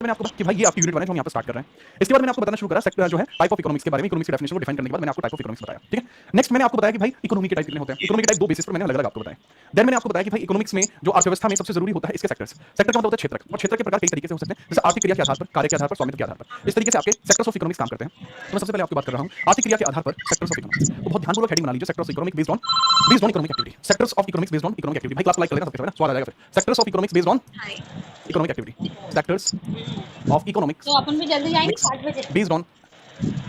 मैंने आपको कि भाई ये आपकी यूनिट 1 है जो हम यहाँ पर स्टार्ट कर रहे हैं। इसके बाद मैंने आपको बताना शुरू करा सेक्टर जो है टाइप ऑफ इकोनॉमिक्स के बारे में, इकोनॉमिक्स की डेफिनेशन को डिफाइन करने के बाद मैंने आपको टाइप ऑफ इकोनॉमिक्स बताया, ठीक है। नेक्स्ट मैंने आपको बताया कि भाई इकोनॉमी के टाइप कितने होते हैं। इकोनॉमी के टाइप दो बेसिस पर मैंने अलग-अलग आपको बताया। देन मैंने आपको बताया कि भाई इकोनॉमिक्स में जो अर्थव्यवस्था में सबसे जरूरी होता है इसके सेक्टर्स। सेक्टर का मतलब होता है क्षेत्र, और क्षेत्र के प्रकार कई तरीके से हो सकते हैं, जैसे आर्थिक क्रिया के आधार पर, कार्य के आधार पर, स्वामित्व के आधार पर। इस तरीके से आपके सेक्टर्स ऑफ इकोनॉमिक्स काम करते हैं। तो मैं सबसे पहले आपकी बात कर रहा हूं आर्थिक क्रिया के आधार पर सेक्टर्स ऑफ इकोनॉमिक्स। तो बहुत ध्यानपूर्वक हेडिंग बना लीजिए, sectors of economic based on economic activity. Sectors of economics based on economic activity. भाई क्लास लाइक कर लेना सबसे पहले, सवाल आ जाएगा फिर। Sectors of economics based on economic activity. Sectors of economics तो अपन भी जल्दी जाएंगे 7 बजे based on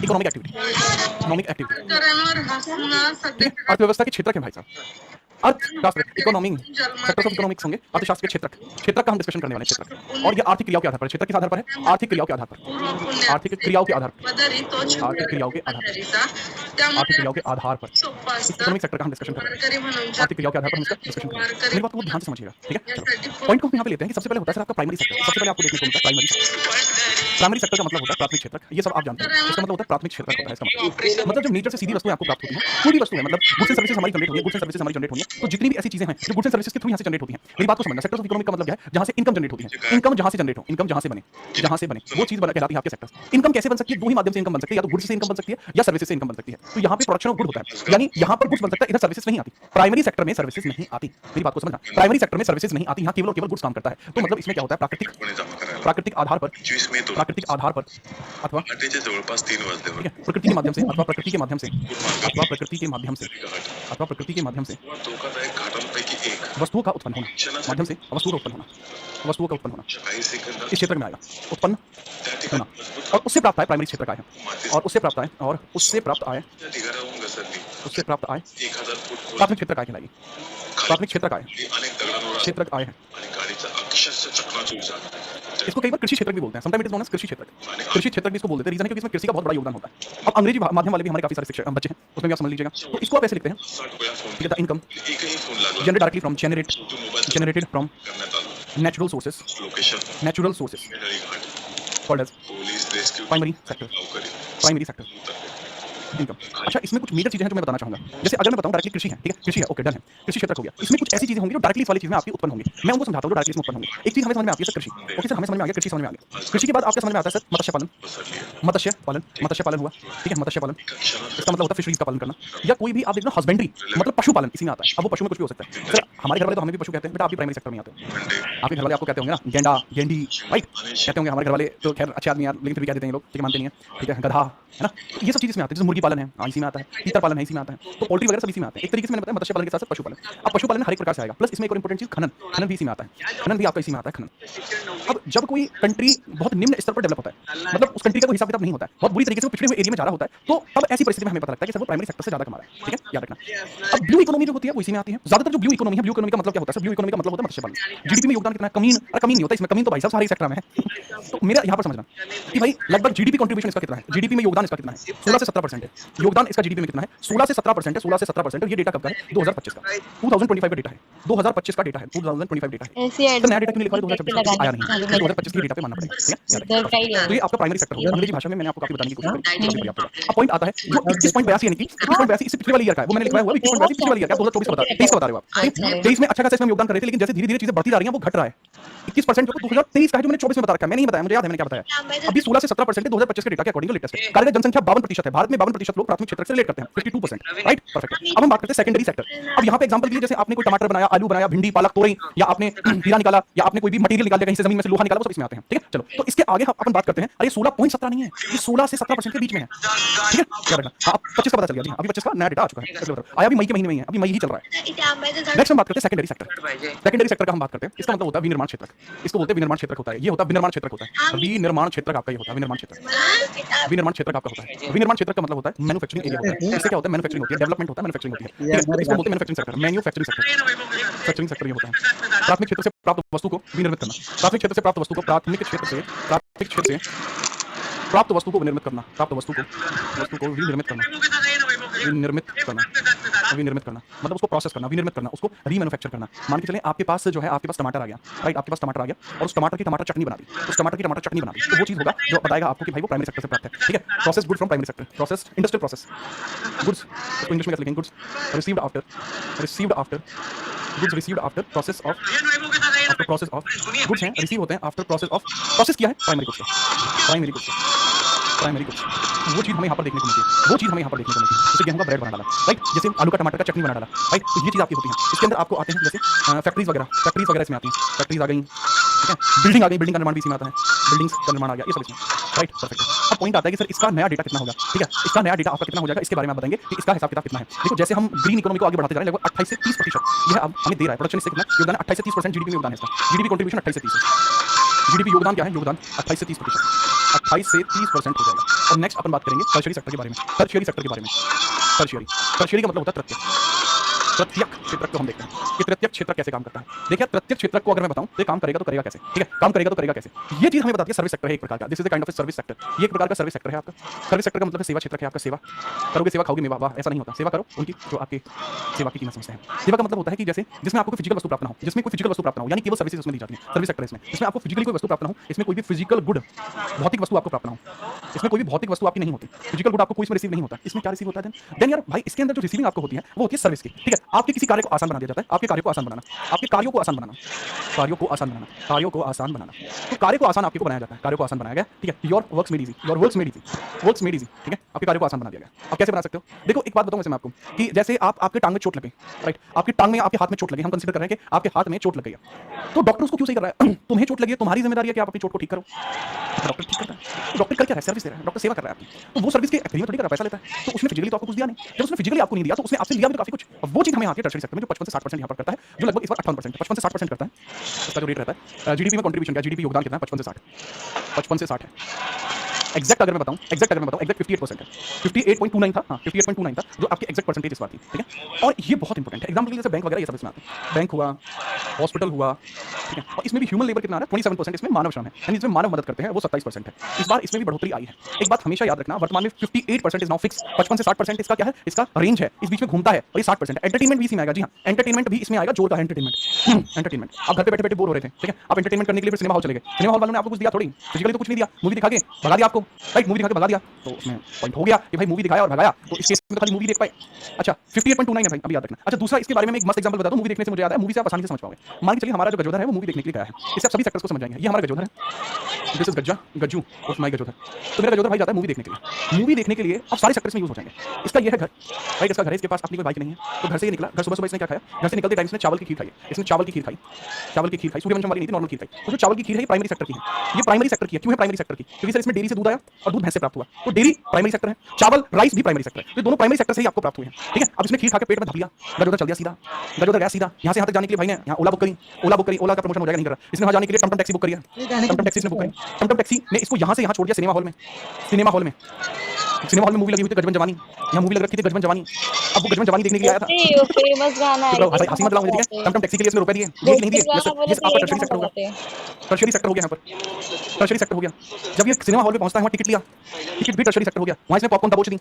economic activity. Economic activity अर्थव्यवस्था के क्षेत्र के भाई साहब, अर्थशास्त्र इकोनॉमी सेक्टर्स ऑफ इकोनॉमिक्स होंगे अर्थशास्त्र के क्षेत्र का हम डिस्कशन करने वाले हैं क्षेत्र। और ये आर्थिक क्रियाओं के आधार पर, क्षेत्र किस आधार पर है? आर्थिक क्रियाओं के आधार पर, आर्थिक क्रियाओं के आधार पर, आर्थिक क्रियाओं के आधार पर, आर्थिक क्रियाओं के आधार पर इकोनॉमिक सेक्टर का हम डिस्कशन कर रहे हैं। आर्थिक क्रियाओं के आधार पर हम इसका डिस्कशन कर रहे हैं। मेरी बात को बहुत ध्यान से समझिएगा, ठीक है। चलो पॉइंट को हम यहाँ पे लेते हैं कि सबसे पहले होता है सर आपका प्राइमरी सेक्टर। सबसे पहले आपको देखने को मिलता है प्राइमरी सेक्टर। प्राइमरी सेक्टर का मतलब होता है प्राथमिक क्षेत्र, ये सब आप जानते हैं। इसका मतलब होता है प्राथमिक क्षेत्र होता है। इसका मतलब जब नेचर से सीधी वस्तुएं आपको प्राप्त होती हैं, कोई भी वस्तु है, मतलब गुड्स एंड सर्विसेज हमारी जनरेट होती है, गुड्स एंड सर्विसेज हमारी जनरेट होती है, तो जितनी भी ऐसी चीजें हैं जो गुड्स एंड सर्विसेज के थ्रू यहाँ से जनरेट होती हैं, मेरी बात को समझना। सेक्टर्स ऑफ इकोनॉमिक का मतलब क्या है? जहां से इनकम जनरेट होती है, इनकम जहां से जनरेट हो, इनकम जहां से बने वो चीज बना कहलाती है आपके सेक्टर्स। इनकम कैसे बन सकती है? दो ही माध्यम से इनकम बन सकती है, या तो गुड्स से इनकम बन सकती है या सर्विसेज से इनकम बन सकती है। तो यहाँ पे प्रोडक्शन ऑफ गुड होता है, यानी यहाँ पर गुड्स बन सकता है, इधर सर्विसेज नहीं आती। प्राइमरी सेक्टर में सर्विसेज नहीं आती, मेरी बात को समझना। प्राइमरी सेक्टर में सर्विसेज नहीं आती, यहाँ केवल और केवल गुड्स काम करता है। तो मतलब इसमें क्या होता है? प्राकृतिक आधार पर अथवा प्रकृति के माध्यम से अथवा प्रकृति के माध्यम से अथवा प्रकृति के माध्यम से अथवा प्रकृति के माध्यम से वस्तुओं का उत्पन्न होना, माध्यम से वस्तुओं का उत्पन्न होना, वस्तुओं का उत्पन्न होना इस क्षेत्र में आएगा, उत्पन्न होना। और उससे प्राप्त आय प्राइमरी क्षेत्र का है, और उससे प्राप्त आय और उससे प्राप्त आय प्राथमिक क्षेत्र का कहलाएगी। प्राथमिक क्षेत्र का आय क्षेत्र का आय है। इसको कई बार कृषि क्षेत्र भी बोलते हैं, sometime it is known as कृषि क्षेत्र। कृषि क्षेत्र भी इसको बोल देते हैं, रीजन है क्योंकि इसमें कृषि का बहुत बड़ा योगदान होता है। अब अंग्रेजी माध्यम वाले भी हमारे काफी सारे शिक्षक बच्चे हैं, उसमें भी आप समझ लीजिएगा। तो इसको आप ऐसे लिखते हैं, income generated directly from generated from natural sources called as primary sector income. अच्छा, इसमें कुछ मेजर चीजें हैं जो मैं बताना चाहूंगा। जैसे अगर मैं बताऊं डायरेक्टली कृषि है, ठीक है, कृषि है, ओके डन है, कृषि क्षेत्र हो गया। इसमें कुछ ऐसी चीजें होंगी जो डायरेक्टली वाली चीजें आपकी उत्पन्न होंगी, मैं उनको समझाता हूं जो डायरेक्टली इसमें उत्पन्न होंगी। एक चीज हमें समझ में आती है सर कृषि, ओके सर, हमें समझ में आ गया, कृषि समझ में आ गया। कृषि के बाद आपके समझ में आता है सर मत्स्य पालन हुआ, ठीक है, मत्स्य पालन इसका मतलब होता है फिशरीज का पालन करना, या कोई भी आप देखना हस्बेंड्री मतलब पशुपालन इसी में आता है। अब वो पशु में कुछ भी हो सकता है। सर हमारे घर वाले तो हमें भी पशु कहते हैं, बेटा आप भी प्राइमरी सेक्टर में आते हो। आपके घर वाले आपको कहते होंगे ना गेंडा गेंडी, राइट, कहते होंगे। हमारे घर वाले तो खैर अच्छे आदमी यार, लेकिन फिर भी कह देते हैं लोग, ठीक है, मानते नहीं है, ठीक है, गधा है ना, ये सब चीज इसमें आती है। जैसे मुर्गी पालन है, हाँ इसी में आता है, तीतर पालन है इसी में आता है, तो पोल्ट्री वगैरह सब इसी में आते हैं। एक तरीके से मैंने बताया मत्स्य पालन के साथ साथ पशुपालन। अब पशुपालन हर एक प्रकार से आएगा, प्लस इसमें एक और इंपॉर्टेंट चीज खनन भी इसी में आता है। खनन भी आपका इसी में आता है, खनन। अब जब कोई कंट्री बहुत निम्न स्तर पर डेवलप होता है, मतलब उस कंट्री का कोई हिसाब किताब नहीं होता है, बहुत बुरी तरीके से वो पिछड़े हुए एरिया में जा रहा होता है, तो तब ऐसी परिस्थिति में हमें पता लगता है कि सर वो प्राइमरी सेक्टर से ज्यादा कमा रहा है, ठीक है, याद रखना। अब ब्लू इकोनॉमी जो होती है वो इसी में आती है। ज्यादातर जो ब्लू इकोनॉमी है, ब्लू इकोनॉमी का मतलब क्या होता है? ब्लू इकोनॉमी का मतलब होता है मत्स्य पालन। जीडीपी में योगदान कितना है? कमीन नहीं होता इसमें, कमीन तो भाई साहब सारे सेक्टर में है। तो मेरा यहाँ पर समझना कि भाई लगभग जीडीपी कंट्रीब्यूशन इसका कितना है, जीडीपी में योगदान इसका कितना है? 16 से 17% है योगदान इसका जीडीपी में कितना है? 16 से 17% है, 16 से 17%। ये डेटा कब का है? 2025 का, 2025 का डेटा है, 2025 का डेटा है, 2025 डेटा है। तो नया डेटा क्यों लिखा है? 2024 आया नहीं, 2025 के डेटा पे मानना पड़ेगा, ठीक है। तो ये आपका प्राइमरी सेक्टर होगा। अंग्रेजी भाषा में मैंने आपको काफी बताने की कोशिश की। अब पॉइंट आता है जो 21.82 यानी कि 21.82 इससे पिछले वाले ईयर का है, वो मैंने लिखवाया हुआ 21.82 पिछले वाले ईयर का, 2024 का बता 23 का बता रहे हो आप। 23 में अच्छा खासा इसमें योगदान कर रहे थे, लेकिन जैसे धीरे-धीरे चीजें बढ़ती जा रही हैं वो घट रहा है। 21% जो 2023 का है, जो मैंने 24 में बता रखा है, मैंने नहीं बताया, मुझे याद है मैंने क्या बताया। अभी 16 से 17% है 2025 के डेटा के अकॉर्डिंग लेटेस्ट है। कार्यरत जनसंख्या 52% है, भारत में 52% लोग प्राथमिक क्षेत्र से रिलेट करते हैं, 52%, राइट, परफेक्ट। अब हम बात करते हैं सेकेंडरी सेक्टर। अब यहाँ पे एग्जांपल के लिए जैसे आपने कोई टमाटर बनाया, आलू बनाया, भिंडी, पालक, तोरई, या आपने हीरा निकाला, या आपने कोई भी मटेरियल निकाला कहीं से, जमीन में से लोहा निकाला, वो सब इसमें आते हैं, ठीक है। चलो, तो इसके आगे हम अपन बात करते हैं। अरे 16.17 नहीं है, ये 16 से 17% के बीच में है, ठीक है, याद रखना। आप 25 का पता चल गया, अभी 25 का नया डेटा आ चुका है, आया अभी मई के महीने में ही है, अभी मई ही चल रहा है। नेक्स्ट हम बात करते हैं सेकेंडरी सेक्टर। सेकेंडरी सेक्टर का हम बात करते हैं, इसका मतलब होता है विनिर्माण क्षेत्र। इसको बोलते हैं विनिर्माण क्षेत्र होता है, ये होता है विनिर्माण क्षेत्र होता है। विनिर्माण क्षेत्र आपका ये होता है, विनिर्माण क्षेत्र, विनिर्माण क्षेत्र आपका होता है। विनिर्माण क्षेत्र का मतलब होता है मैन्युफैक्चरिंग एरिया होता है। इससे क्या होता है? मैन्युफैक्चरिंग होती है, डेवलपमेंट होता है, मैन्युफैक्चरिंग होती है, इसको बोलते हैं मैन्युफैक्चरिंग सेक्टर, मैन्युफैक्चरिंग सेक्टर ये होता है। प्राथमिक क्षेत्र से प्राप्त वस्तु को विनिर्मित करना, प्राथमिक क्षेत्र से प्राप्त वस्तु को प्राथमिक क्षेत्र से प्राप्त वस्तु को विनिर्मित करना, प्राप्त वस्तु को विनिर्मित करना मतलब उसको प्रोसेस करना, विनिर्मित करना, उसको रीमैन्युफैक्चर करना। मान के चलें आपके पास जो है, आपके पास टमाटर आ गया, राइट, आपके पास टमाटर आ गया और उस टमाटर की टमाटर चटनी बना दी, उस टमाटर की टमाटर चटनी बना दी, तो वो चीज होगा जो बताएगा आपको कि भाई वो प्राइमरी सेक्टर से प्राप्त है, ठीक है। Process good from primary sector, process industrial process goods, इसको इंग्लिश में कैसे लिखेंगे? Goods received after goods received after process of after process of goods हैं, रिसीव होते हैं आफ्टर प्रोसेस ऑफ, प्रोसेस किया है प्राइमरी गुड्स का, प्राइमरी गुड्स, प्राइमरी गुड्स, वो चीज़ हमें यहाँ पर देखने को मिलती है, वो चीज़ हमें यहाँ पर देखने को मिलती है। जैसे गेहूं का ब्रेड बना डाला, राइट, जैसे आलू का टमाटर का चटनी बना डाला, राइट, तो ये चीज़ आपकी होती है। इसके अंदर आपको आते हैं जैसे फैक्ट्रीज वगैरह इसमें आती हैं, फैक्ट्रीज आ गई, ठीक है, बिल्डिंग आ गई, बिल्डिंग का निर्माण भी इसी में आता है, बिल्डिंग्स का निर्माण आ गया, ये सब इसमें, राइट, परफेक्ट। अब पॉइंट आता है कि सर इसका नया डेटा कितना होगा, ठीक है, इसका नया डेटा आपका कितना हो जाएगा, इसके बारे में आप बताएंगे कि इसका हिसाब किताब कितना है। देखो जैसे हम ग्रीन इकोनॉमी को आगे बढ़ाते जा रहे हैं, लगभग 28 से 30% यह अब हमें दे रहा है, प्रोडक्शन से कितना योगदान, 28 से 30% जीडीपी में योगदान है इसका, जीडीपी कंट्रीब्यूशन 28 से 30 है। जीडीपी योगदान क्या है, योगदान 28 से 30%, 28 से 30% हो जाएगा। और नेक्स्ट अपन बात करेंगे टर्शियरी सेक्टर के बारे में, टर्शियरी सेक्टर के बारे में। टर्शियरी का मतलब होता है तृतीयक क्षेत्रक को हम देखते हैं कि तृतीयक क्षेत्र कैसे काम करता है। देखिए तृतीयक क्षेत्रक को अगर मैं बताऊं तो काम करेगा तो करेगा कैसे, ठीक है, काम करेगा तो करेगा कैसे, ये चीज हमें बताती है सर्विस सेक्टर है एक प्रकार का, this is the kind of service sector, ये एक प्रकार का सर्विस सेक्टर है आपका। सर्विस सेक्टर का मतलब है सेवा क्षेत्र है आपका, सेवा करोगे सेवा खाओगे मेवा, वाह ऐसा नहीं होता, सेवा करो उनकी जो आपके सेवा की कीमत समझते हैं। सेवा का मतलब होता है कि जैसे जिसमें आपको फिजिकल वस्तु प्राप्त ना हो, जिसमें कोई फिजिकल वस्तु प्राप्त ना हो, यानी केवल सर्विसेज उसमें दी जाती है, सर्विस सेक्टर इसमें, इसमें आपको फिजिकली कोई वस्तु प्राप्त ना हो, इसमें कोई भी फिजिकल गुड भौतिक वस्तु आपको प्राप्त ना हो, इसमें कोई भी भौतिक वस्तु आपकी नहीं होती, फिजिकल गुड आपको कोई इसमें रिसीव नहीं होता, इसमें क्या रिसीव होता है देन यार भाई, इसके अंदर जो रिसीविंग आपको होती है वो होती है सर्विस की, ठीक है, आपके किसी कार्य को आसान बना दिया जाता है, आपके कार्यों को आसान बनाना, आपके कार्यों को आसान बनाना, कार्यों को आसान बनाना, कार्यों को आसान बनाना, तो कार्य को आसान आपको बनाया जाता है, कार्यों को आसान बनाया गया, ठीक है, your works made easy, your works made easy, works made easy, ठीक है, आपके कार्य को आसान बना दिया गया। आप कैसे बना सकते हो, देखो एक बात बताऊं वैसे मैं आपको कि जैसे आपके टांग में चोट लगे, राइट, आपकी टांग में आपके हाथ में चोट लगी, हम कंसीडर कर रहे हैं कि आपके हाथ में चोट लग गई है, तो डॉक्टर उसको क्यों सही कर रहा है, तुम्हें चोट लगी है, तुम्हारी जिम्मेदारी है कि आप अपनी चोट को ठीक करो, डॉक्टर ठीक करता है, तो डॉक्टर कर क्या रहा है, सर्विस दे रहा है, डॉक्टर सेवा कर रहा है आपकी, तो वो सर्विस के एग्रीमेंट थोड़ी कर रहा है, पैसा लेता है, तो उसने फिजिकली तो आपको कुछ दिया नहीं, जब उसने फिजिकली आपको नहीं दिया तो उसने आपसे लिया भी तो काफी कुछ, अब वो चीज हमें आती है टर्शियरी सेक्टर में जो 55 से 60% यहाँ पर करता है, जो लगभग इस बार 58%, 55 से 60% करता है, उसका जो रेट रहता है जीडीपी में कंट्रीब्यूशन क्या, जीडीपी योगदान कितना है, 55 से 60, 55 से 60 है। एग्जैक्ट अगर मैं बताऊं, एग्जैक्ट 58% है, 58.29 था, हाँ 58.29 था जो आपकी एग्जैक्ट परसेंटेज इस बार थी, ठीक है, और ये बहुत इंपॉर्टेंट है। एग्जाम्पल के लिए जैसे बैंक वगैरह ये सब इसमें आते हैं, बैंक हुआ, हॉस्पिटल हुआ, ठीक है, और इसमें भी ह्यूमन लेबर कितना आ रहा है, 27%, इसमें मानव श्रम है, यानी इसमें मानव मदद करते हैं वो 27% है, इस बार इसमें भी बढ़ोतरी आई है। एक बात हमेशा याद रखना, वर्तमान में 58% इज नाउ फिक्स, 55 से 60% इसका क्या है, इसका रेंज है, इस बीच में घूमता है, और ये 60% है। एंटरटेनमेंट भी इसमें आएगा, जी हाँ, एंटरटेनमेंट भी इसमें आएगा, जोर का एंटरटेनमेंट, एंटरटेनमेंट, आप घर पे बैठे बैठे बोर हो रहे थे, ठीक है, आप एंटरटेनमेंट करने के लिए सिनेमा हॉल चले गए, सिनेमा हॉल वालों ने आपको कुछ दिया थोड़ी, फिजिकली तो कुछ नहीं दिया, मूवी दिखा के भगा दिया आपको, राइट, मूवी दिखा के भगा दिया, तो उसमें पॉइंट हो गया कि भाई मूवी दिखाया और भगाया, तो इस केस में तो खाली मूवी देख पाए। अच्छा 58.29 है भाई, अभी याद रखना। अच्छा दूसरा इसके बारे में एक मस्त एग्जांपल बता दूं, मूवी देखने से मुझे याद है, मूवी से आप आसानी से समझ पाओगे। मान के चलिए हमारा जो गजोधर है वो मूवी देखने के लिए गया है, इससे आप सभी सेक्टर्स को समझ जाएंगे। ये हमारा गजोधर है, this is Gajja, Gajju of my Gajodhar. तो मेरा गजोधर भाई जाता है मूवी देखने के लिए, मूवी देखने के लिए अब सारे सेक्टर्स में यूज हो जाएंगे। इसका ये है घर, राइट, इसका घर है, इसके पास अपनी कोई बाइक नहीं है, तो घर से ही निकला, घर सुबह सुबह इसने क्या खाया, घर से निकलते टाइम इसने चावल की खीर खाई, इसने चावल की खीर खाई, चावल की खीर खाई, सूर्यवंशम वाली नहीं थी, नॉर्मल खीर खाई। तो जो चावल की खीर है ये प्राइमरी सेक्टर की है, ये प्राइमरी सेक्टर की है। क्यों है प्राइमरी सेक्टर की, क्योंकि सर इसमें डेयरी से दूध आया और दूध भैंस से प्राप्त हुआ, तो डेयरी प्राइमरी सेक्टर है, चावल राइस भी प्राइमरी सेक्टर है, तो दोनों प्राइमरी सेक्टर से ही आपको प्राप्त हुए हैं, ठीक है। अब इसने खीर खा के पेट में धप लिया, गजोधर चल दिया सीधा, गजोधर गया सीधा, यहाँ से यहाँ तक जाने के लिए भाई ने यहाँ ओला बुक करी, ओला का प्रमोशन हो जाएगा नहीं कर रहा, इसने वहाँ जाने के लिए टमटम टैक्सी बुक करी है, टमटम टैक्सी ने बुक करी, टमटम टैक्सी ने इसको यहाँ से यहाँ छोड़ दिया सिनेमा हॉल में, सिनेमा हॉल में मूवी लगी हुई थी गजबन जवानी, यहाँ मूवी लग रही थी गजबन जवानी, अब वो गजबन जवानी देखने के लिए आया था, वो फेमस गाना है, हंसी मत लाओ मुझे, ठीक है। टमटम टैक्सी के लिए इसने रुपए दिए, ये नहीं दिए, ये आपका टर्शियरी सेक्टर होगा, टर्शियरी सेक्टर हो गया यहाँ पर, टर्शियरी सेक्टर हो गया। जब ये सिनेमा हॉल में पहुंचता है वहाँ टिकट लिया, टिकट भी टर्शियरी सेक्टर हो गया, वहाँ इसने पॉपकॉर्न दबोच दी,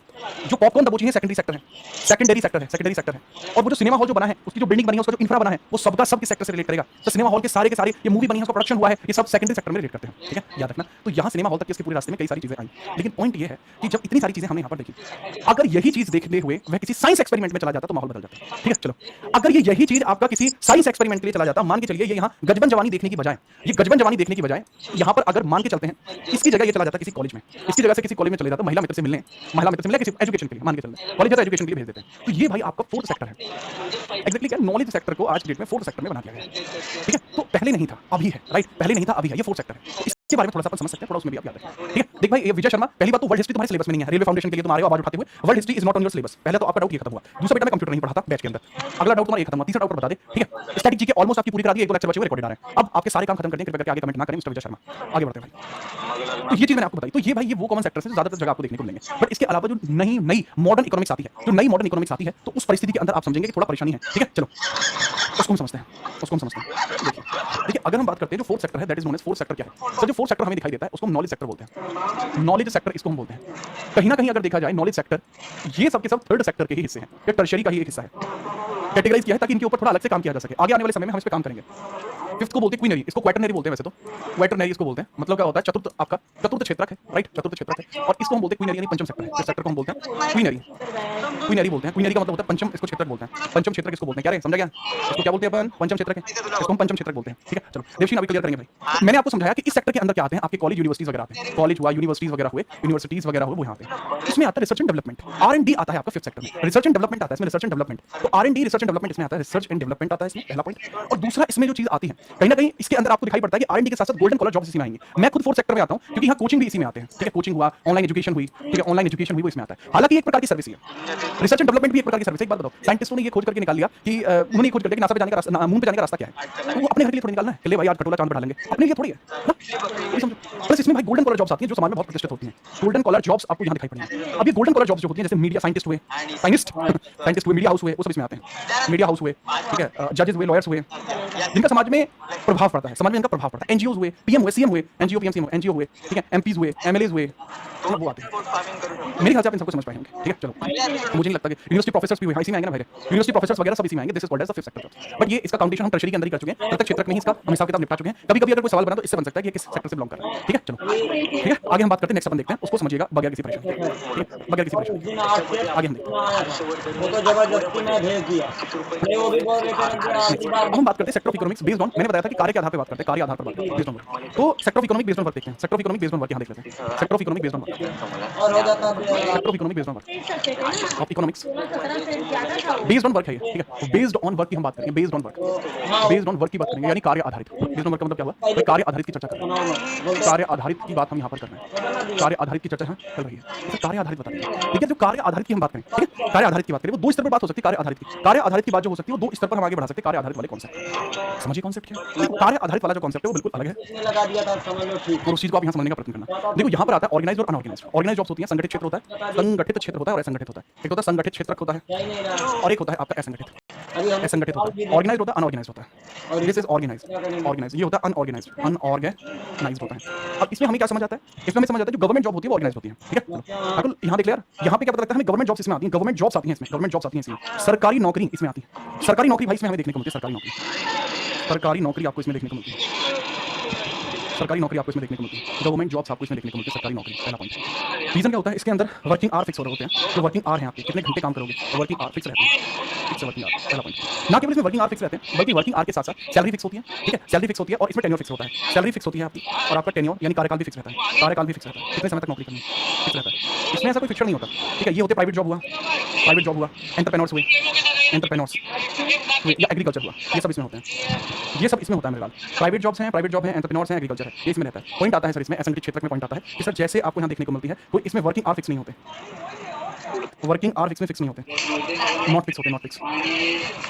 जो पॉपकॉर्न दबोची है सेकेंडरी सेक्टर है, सेकेंडरी सेक्टर है, सेकेंडरी सेक्टर है। और वो जो सिनेमा हॉल जो बना है, उसकी जो बिल्डिंग बनी है, उसका जो इंफ्रा बना है, वो सबका सब किस सेक्टर से रिलेट करेगा, तो सिनेमा हॉल के सारे ये मूवी बनी है, उसका प्रोडक्शन हुआ है, ये सब सेकेंडरी सेक्टर में रिलेट करते हैं, ठीक है, याद रखना। तो यहाँ सिनेमा हॉल तक इसके पूरे रास्ते में कई सारी चीजें आई, लेकिन पॉइंट ये है कि जब इतनी सारी चीजें हमने यहाँ पर देखी, अगर यही चीज देखते हुए वह किसी साइंस एक्सपेरिमेंट में चला जाता तो माहौल बदल जाता, ठीक है। चलो अगर ये यही चीज आपका किसी साइंस एक्सपेरिमेंट के लिए चला जाता, मान के चलिए ये यहाँ गजबन जवानी देखने की बजाय, ये गजबन जवानी देखने की बजाय यहाँ पर अगर मान के चलते हैं इसकी जगह ये चला जाता किसी कॉलेज में, इसकी जगह से किसी कॉलेज में चले जाता महिला मित्र से मिलने, किसी एजुकेशन के लिए, मान के चलते कॉलेज जाता एजुकेशन के लिए भेज देते हैं, तो ये भाई आपका फोर्थ सेक्टर है। एक्जेक्टली क्या नॉलेज सेक्टर को आज डेट में फोर्थ सेक्टर में बना दिया गया है, ठीक है। तो पहले नहीं था अभी है, राइट, पहले नहीं था अभी है, ये फोर्थ सेक्टर है। इसके बारे में थोड़ा सा अपन समझ सकते हैं, थोड़ा उसमें भी आप याद रखें, ठीक है। देख भाई ये विजय शर्मा, पहली बात तो वर्ल्ड हिस्ट्री तुम्हारे सिलेबस में नहीं है, रेलवे फाउंडेशन के लिए तुम आ रहे हो आवाज उठाते हुए, world history is not on your syllabus. पहले तो आपका डाउट ये खत्म हुआ, दूसरा बेटा मैं कंप्यूटर नहीं पढ़ाता बैच के अंदर, अगला डाउट तुम्हारा ये खत्म हुआ, तीसरा डाउट बता दे, ठीक है। स्टैटिक जीके ऑलमोस्ट आपकी पूरी करा दी, एक दो लेक्चर बचे हुए रिकॉर्डेड आ रहे हैं, अब आपके सारे काम खत्म कर दें, कृपया करके आगे कमेंट ना करें मिस्टर विजय शर्मा, आगे बढ़ते हैं भाई। तो ये चीज मैंने आपको बताई, तो ये भाई ये वो कॉमन सेक्टर है ज्यादातर जगह आपको देखने को मिलेंगे, बट इसके अलावा जो नई मॉडर्न इकोनॉमिक्स आती है, जो नई मॉडर्न इकोनॉमिक्स आती है, तो उस परिस्थिति के अंदर आप समझेंगे कि थोड़ा परेशानी है, ठीक है। चलो उसको हम समझते हैं, देखिए अगर हम बात करते हैं जो फोर्थ सेक्टर है, that is known as fourth sector क्या है। सर जो फोर्थ सेक्टर हमें दिखाई देता है उसको हम नॉलेज सेक्टर बोलते हैं, नॉलेज सेक्टर इसको हम बोलते हैं। कहीं ना कहीं अगर देखा जाए नॉलेज सेक्टर ये सब के सब थर्ड सेक्टर के ही हिस्से हैं, या टर्शियरी का ही एक हिस्सा है, कैटेगराइज किया है ताकि इनके ऊपर थोड़ा अलग से काम किया जा सके। आगे आने वाले समय में हम इस पे काम करेंगे। फिफ्थ को बोलते हैं क्वीनरी, इसको क्वाटरनरी बोलते हैं वैसे तो, क्वाटरनरी इसको बोलते हैं, मतलब क्या होता है चतुर्थ, आपका चतुर्थ क्षेत्रक है, राइट, चतुर्थ क्षेत्रक है, और इसको हम बोलते हैं क्वीनरी यानी पंचम सेक्टर है, इस सेक्टर को हम बोलते हैं क्वीनरी, क्वीनरी बोलते हैं, क्वीनरी का मतलब होता है पंचम, इसको क्षेत्रक बोलते हैं, पंचम क्षेत्रक इसको बोलते हैं, क्या रे समझा क्या, इसको क्या बोलते हैं अपन, पंचम क्षेत्रक है, इसको हम पंचम क्षेत्रक बोलते हैं, ठीक है। चलो देवशीन अभी क्लियर करेंगे भाई। मैंने आपको समझाया कि इस सेक्टर के अंदर क्या आते हैं, आपके कॉलेज यूनिवर्सिटीज वगैरह आते हैं, कॉलेज हुआ, यूनिवर्सिटीज वगैरह हुए, यूनिवर्सिटीज वगैरह हुए, वो यहाँ आते हैं। इसमें आता है रिसर्च एंड डेवलपमेंट, R&D आता है आपका फिफ्थ सेक्टर में, रिसर्च एंड डेवलपमेंट आता है इसमें, रिसर्च एंड डेवलपमेंट, तो R&D रिसर्च एंड डेवलपमेंट इसमें आता है, रिसर्च एंड डेवलपमेंट आता है इसमें, पहला पॉइंट। और दूसरा इसमें जो चीज आती है कहीं ना कहीं इसके अंदर आपको दिखाई पड़ता है कि R&D के साथ साथ गोल्डन कॉलर जॉब्स इसी में आएंगे। मैं खुद फोर्थ सेक्टर में आता हूं क्योंकि यहाँ कोचिंग भी इसी में आते हैं, ठीक है, कोचिंग हुआ, ऑनलाइन एजुकेशन हुई, ठीक है, ऑनलाइन एजुकेशन भी वो इसमें आता है। हालांकि एक प्रकार की सर्विस है, रिसर्च एंड डेवलपमेंट भी एक प्रकार की सर्विस है। एक बात बताओ, साइंटिस्टों ने ये खोज करके निकाल लिया कि उन्होंने खोज करके कि नासा पे जाने का रास्ता, मून पे जाने का रास्ता क्या है, तो वो अपने घर के लिए थोड़ी निकालना है, चले भाई आज खटोला चांद पे डालेंगे, अपने लिए थोड़ी है ना, ये समझो। प्लस इसमें भाई गोल्डन कॉलर जॉब्स आती हैं जो समाज में बहुत प्रतिष्ठित होती हैं, गोल्डन कॉलर जॉब्स आपको यहाँ दिखाई पड़ेंगी। अब ये गोल्डन कॉलर जॉब्स जो होती हैं, जैसे मीडिया साइंटिस्ट हुए, साइंटिस्ट हुए, मीडिया हाउस हुए, वो सब इसमें आते हैं, मीडिया हाउस हुए, ठीक है, जजेस हुए, लॉयर्स हुए, जिनका समाज में प्रभाव पड़ता है, समाज में इनका प्रभाव पड़ता है, एनजीओ हुए, पीएम हुए, सीएम हुए, एनजीओ पीएम सीएम एनजीओ हुए, ठीक है, एमपीज हुए, एमएलएज हुए, मतलब वो आते हैं। मेरे ख्याल से आप इन सबको समझ पाए होंगे, ठीक है। चलो मुझे नहीं लगता कि यूनिवर्सिटी प्रोफेसर्स भी हुए, इसी में आएंगे ना भाई, यूनिवर्सिटी प्रोफेसर्स वगैरह सब इसी में आएंगे, this is called as the fifth sector. But ये इसका काउंटेशन हम टर्शरी के अंदर ही कर चुके हैं, प्रत्येक क्षेत्र में ही इसका हम हिसाब किताब निपटा चुके हैं। कभी कभी अगर कोई सवाल बना तो इससे बन सकता है कि किस सेक्टर से बिलोंग कर रहा है, ठीक है। चलो ठीक है, आगे हम बात करते हैं, नेक्स्ट अपन देखते हैं, उसको समझिएगा बगैर किसी परेशानी के, ठीक है, बगैर किसी परेशानी के आगे हम देखते हैं। वो तो जबरदस्ती में भेज दिया, वो भी बोल रहे अब हम बात करते हैं sector of economics based on, मैंने बताया था कि कार्य के आधार पर बात करते हैं, कार्य आधार पर बात करते हैं बेस्ड ऑन वर्क। तो sector of economic based on work देखते हैं, sector of economic based on work यहाँ देख लेते हैं, sector of economic based on work, और हो जाता sector of economic based on work, of economics based on work है ये, ठीक है, बेस्ड ऑन वर्क की हम बात करेंगे, based on work, based on work की बात करेंगे, यानी कार्य आधारित। बेस्ड ऑन वर्क का मतलब क्या हुआ, भाई कार्य आधारित की चर्चा कर रहे हैं, कार्य आधारित की बात हम यहाँ पर कर रहे हैं, कार्य आधारित की चर्चा यहाँ चल रही है, तो कार्य आधारित बता दें, ठीक है। जो कार्य आधारित की हम बात करें, ठीक है, कार्य आधारित की बात करें, वो दो स्तर पर बात हो सकती है, कार्य आधारित की, कार्य आधारित की बात जो हो सकती है वो दो स्तर पर हम आगे बढ़ा सकते हैं, कार्य आधारित वाले कॉन्सेप्ट, समझिए कॉन्सेप्ट क्या है। कार्य आधारित वाला जो कॉन्सेप्ट है वो बिल्कुल अलग है, लगा दिया था, समझ लो ठीक। और उस चीज को आप यहाँ समझने का प्रयत्न करना। देखो यहाँ पर आता है ऑर्गेनाइज्ड और अनऑर्गेनाइज्ड। ऑर्गेनाइज्ड जॉब्स होती हैं, संगठित क्षेत्र होता है, संगठित क्षेत्र होता है और असंगठित होता है। एक होता है संगठित क्षेत्र होता है और एक होता है आपका असंगठित। असंगठित होता है, ऑर्गेनाइज्ड होता है, अनऑर्गेनाइज्ड होता है, दिस इज ऑर्गेनाइज्ड, ऑर्गेनाइज्ड ये होता है अनऑर्गेनाइज्ड, अनऑर्गेनाइज्ड होता है। अब इसमें हमें क्या समझ आता है, इसमें हमें समझ आता है जो गवर्नमेंट जॉब होती है वो ऑर्गेनाइज्ड होती है, ठीक है। बिल्कुल यहाँ देख लिया, यहाँ पे क्या पता लगता है हमें, गवर्नमेंट जॉब्स इसमें आती हैं, गवर्नमेंट जॉब्स आती हैं इसमें, गवर्नमेंट जॉब्स आती हैं इसमें, सरकारी नौकरी इसमें आती है, सरकारी नौकरी भाई इसमें हमें देखने को मिलती है, सरकारी नौकरी, सरकारी नौकरी आपको इसमें देखने को मिलती है, सरकारी नौकरी आपको इसमें देखने को मिलती है, गवर्नमेंट जॉब्स आपको इसमें देखने को मिलती है, सरकारी नौकरी, पहला पॉइंट। रीजन क्या होता है, इसके अंदर वर्किंग आवर फिक्स हो रहे होते हैं, जो वर्किंग आवर हैं आपके कितने घंटे काम करोगे, वर्किंग आवर फिक्स रहते हैं, फिक्स वर्किंग आवर, पहला पॉइंट। ना केवल इसमें वर्किंग आवर फिक्स रहते हैं बल्कि वर्किंग आवर के साथ साथ सैलरी फिक्स होती है, ठीक है, सैलरी फिक्स होती है और इसमें टेन्योर फिक्स होता है, सैलरी फिक्स होती है आपकी और आपका टेन्योर यानी कार्यकाल भी फिक्स रहता है, कार्यकाल भी फिक्स रहता है, कितने समय तक नौकरी करनी है फिक्स रहता है, इसमें ऐसा कोई फिक्सर नहीं होता, ठीक है। ये होते प्राइवेट जॉब हुआ, प्राइवेट जॉब हुआ, एंटरप्रेन्योर्स हुए, एंटरप्रेन्योर्स या एग्रीकल्चर हुआ, ये सब इसमें होते हैं, ये सब इसमें होता है मेरे ख्याल। प्राइवेट जॉब्स हैं, प्राइवेट जॉब हैं, एंटरप्रेन्योर्स हैं, एग्रीकल्चर है, ये इसमें रहता है। पॉइंट आता है सर इसमें असंगठित क्षेत्र में पॉइंट आता है कि सर जैसे आपको यहाँ देखने को मिलती है कोई इसमें वर्किंग आवर फिक्स नहीं होते, वर्किंग आवर फिक्स में फिक्स नहीं होते, नॉट फिक्स होते, not fix,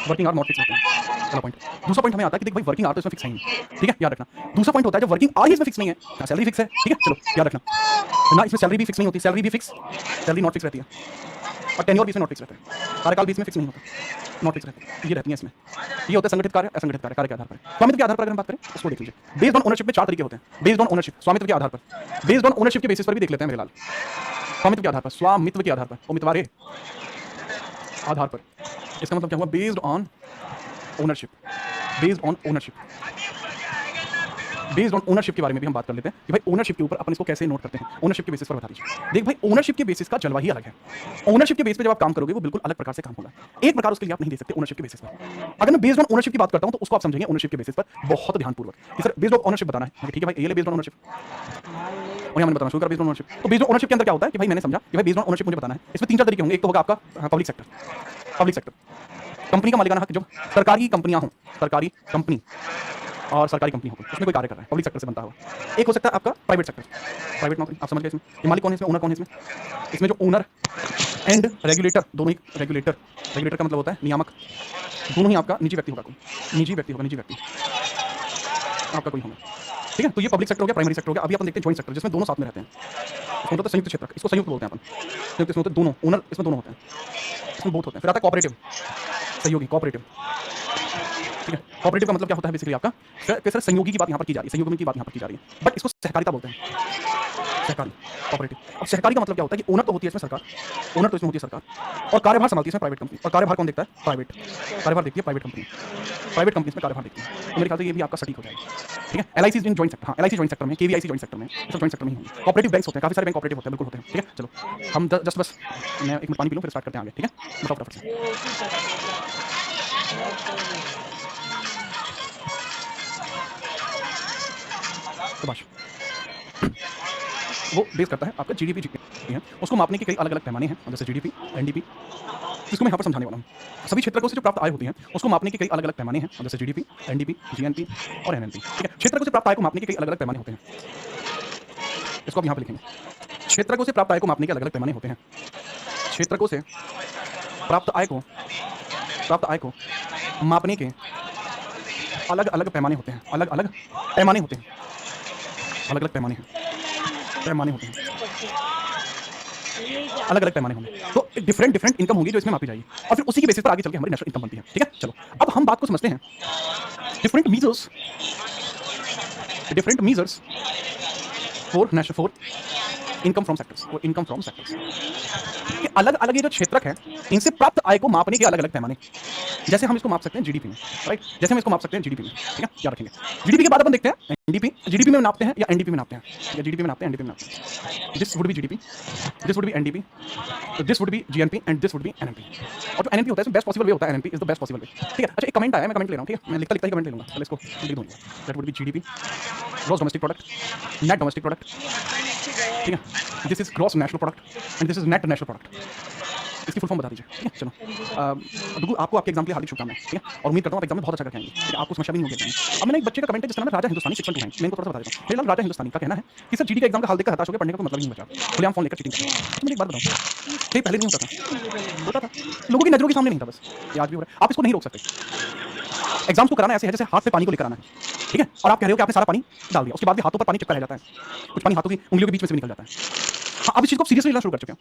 working hour not fix होते हैं, पहला पॉइंट। दूसरा पॉइंट हमें आता है कि देख भाई वर्किंग आवर तो इसमें फिक्स है नहीं, ठीक है, याद रखना। दूसरा पॉइंट होता है जब वर्किंग आवर ही इसमें फिक्स नहीं है, सैलरी फिक्स है, ठीक है, चलो याद रखना ना, इसमें सैलरी भी फिक्स नहीं होती, सैलरी भी फिक्स, सैलरी नॉट फिक्स रहती है और टेन्योर भी इसमें नॉट फिक्स रहता है, कार्यकाल भी इसमें फिक्स नहीं होता, नॉट फिक्स रहती है, ये रहती है इसमें। ये होता है संगठित कार्य, असंगठित कार्य, कार्य के आधार पर। स्वामित्व के आधार पर अगर हम बात करें उसको देख लीजिए, बेस्ड ऑन ओनरशिप में चार तरीके होते हैं, बेस्ड ऑन ओनरशिप, स्वामित्व के आधार पर, बेस्ड ऑन ओनरशिप के बेसिस पर भी देख लेते हैं मेरे लाल, स्वामित्व के आधार पर, स्वामित्व के आधार पर, उम्मीदवार आधार पर, इसका मतलब क्या हुआ, based on ownership, based on ownership, based on ownership के बारे में भी हम बात कर लेते हैं कि भाई ओनरशिप के ऊपर अपन इसको कैसे नोट करते हैं, ओनरशिप के बेसिस पर बता दीजिए। देख भाई ओनरशिप के बेसिस का जलवा ही अलग है, ओनरशिप के बेस पे जब आप काम करोगे वो बिल्कुल अलग प्रकार से काम होगा, एक प्रकार उसके लिए आप नहीं दे सकते ओनरशिप के बेसिस पर। अगर मैं बेस्ड ऑन ओनरशिप की बात करता हूं तो उसको आप समझेंगे ओनरशिप के बेसिस पर बहुत ध्यानपूर्वक कि सर बेस्ड ऑन ओनरशिप बताना है, ठीक है भाई, ये ले बेस्ड ऑन ओनरशिप, और मैंने बताना शुरू कर बेस्ड ऑन ओनरशिप। तो बेस्ड ऑन ओनरशिप के अंदर क्या होता है कि भाई मैंने समझा कि भाई बेस्ड ऑन ओनरशिप मुझे बताना है, इसमें तीन चार तरीके होंगे। एक तो होगा आपका public sector, public sector, company का मालिकाना हक, जो सरकारी कंपनियां हों, सरकारी कंपनी और सरकारी कंपनी हो उसमें कोई कार्य कर रहा है, पब्लिक सेक्टर से बनता हुआ। एक हो सकता है आपका प्राइवेट सेक्टर, प्राइवेट नौकरी, आप समझ गए इसमें, ये मालिक कौन है इसमें, ओनर कौन है इसमें, इसमें जो ओनर एंड रेगुलेटर दोनों ही, रेगुलेटर, रेगुलेटर का मतलब होता है नियामक, दोनों ही आपका निजी व्यक्ति होगा, कोई निजी व्यक्ति होगा, निजी व्यक्ति आपका कोई होगा, ठीक है। तो ये पब्लिक सेक्टर हो गया, प्राइमरी सेक्टर हो गया। अभी अपन देखते हैं जॉइंट सेक्टर जिसमें दोनों साथ में रहते हैं, इसमें होता है संयुक्त क्षेत्र, इसको संयुक्त बोलते हैं अपन, संयुक्त इसमें होते हैं दोनों ओनर, इसमें दोनों होते हैं, इसमें बहुत होते हैं। फिर आता है कोऑपरेटिव, सहयोगी, कोऑपरेटिव, ठीक है। कोऑपरेटिव का मतलब क्या होता है बेसिकली आपका, सर सहयोगी की बात यहाँ पर की जा रही है, सहयोगी की बात यहाँ पर की जा रही है, बट इसको सहकारिता बोलते हैं, सहकारी कॉपरेटिव। अब सहकारी का मतलब क्या होता है कि ओनर तो होती है इसमें सरकार, ओनर तो इसमें होती है सरकार, और कार्यभार संभालती है इसमें प्राइवेट कंपनी। और कार्यभार कौन देखता है? प्राइवेट। कार्यभार देखती है प्राइवेट कंपनी, प्राइवेट कंपनी इसमें कार्यभार देखती है। तो मेरे ख्याल से ये भी आपका सटीक हो जाएगा, ठीक है। एलआईसी इन जॉइंट सेक्टर, हाँ एलआईसी जॉइंट सेक्टर में, केवीआईसी जॉइंट सेक्टर में, सब जॉइंट सेक्टर में ही होंगे। कॉपरेटिव बैंक्स होते हैं, काफी सारे बैंक कॉपरेटिव होते हैं, बिल्कुल होते हैं, ठीक है। चलो हम जस्ट बस मैं एक मिनट पानी पी लूँ फिर स्टार्ट करते हैं आगे, ठीक है। बताओ फटाफट से। तो बस वो बेस करता है आपका जीडीपी जितनी है, उसको मापने के कई अलग अलग पैमाने हैं, जैसे जीडीपी, एनडीपी, जिसको मैं यहाँ पर समझाने वाला हूँ। सभी क्षेत्रकों से जो प्राप्त आय होती है उसको मापने के कई अलग अलग पैमाने हैं, जैसे जीडीपी, एनडीपी, जीएनपी और एनएनपी, ठीक है। क्षेत्रकों से प्राप्त आय को मापने के कई अलग अलग पैमाने होते हैं, इसको आप यहाँ पर लिखेंगे। क्षेत्रकों से प्राप्त आय को मापने के अलग अलग पैमाने होते हैं, क्षेत्रकों से प्राप्त आय को मापने के अलग अलग पैमाने होते हैं, अलग अलग पैमाने होते हैं, अलग अलग पैमाने हैं, पैमाने होते हैं, अलग अलग पैमाने होंगे। तो डिफरेंट इनकम होगी जो इसमें मापी जाएगी, और फिर उसी की बेसिस पर आगे चल के हमारी नेशनल इनकम बनती है, ठीक है। चलो अब हम बात को समझते हैं। Different measures for income from sectors, और इनकम फ्रॉम सेक्टर्स के अलग अलग ये जो क्षेत्रक है, इनसे प्राप्त आय को मापने के अलग अलग पैमाने। जैसे हम इसको माप सकते हैं जीडीपी में, राइट, जैसे हम इसको माप सकते हैं जीडीपी में, ठीक है। क्या रखेंगे? जीडीपी के बाद अपन देखते हैं एनडीपी, जीडीपी में नापते हैं या एनडीपी में नापते हैं, या जीडीपी में नापते हैं, एनडीपी में नापते हैं। This would be GDP, this would be NDP, this would be GNP and this would be NNP. और जो एनएनपी होता है बेस्ट पॉसिबल वे होता है, NNP is the best possible way, ठीक है। अच्छा एक कमेंट आया, मैं कमेंट ले रहा हूं, ठीक है, मैं लिखता लिखता ही कमेंट ले लूंगा, चलो इसको लिख दूंगा। That would be GDP, gross domestic product, net domestic product, ठीक है। This is gross national product and this is net national product. इसकी फुल फॉर्म बता दीजिए, ठीक है। चलो बिल्कुल आपको आपके एग्जाम के लिए हार्दिक शुभकामनाएं, ठीक है। और उम्मीद करता हूँ आप एग्जाम में बहुत अच्छा करके आएंगे, ठीक है। आपको समस्या भी नहीं होगी। अब मैंने एक बच्चे का कमेंट है जिसका नाम है राजा हिंदुस्तानी 6.2 है, मैं इनको थोड़ा सा बता देता हूँ। फिलहाल राजा हिंदुस्तानी का कहना है कि सर जीडी का एग्जाम का हाल देखकर हताश हो गए, पढ़ने का कोई मतलब ही नहीं बचा, खुलेआम फोन लेकर चीटिंग कर रहे हैं। तो मुझे एक बात बताओ, ये पहले नहीं होता था, लोगों की नजरों के सामने नहीं था, बस ये आज भी हो रहा है। आप इसको नहीं रोक सकते। एग्जाम्स को कराना ऐसे है जैसे हाथ से पानी को लेकर आना है, ठीक है। और आप कह रहे हो कि आपने सारा पानी डाल दिया, उसके बाद भी हाथों पर पानी चिपका रह जाता है, कुछ पानी हाथों की उंगलियों के बीच में से निकल जाता है। हाँ, आप इस चीज को सीरियसली लेना शुरू कर चुके हैं।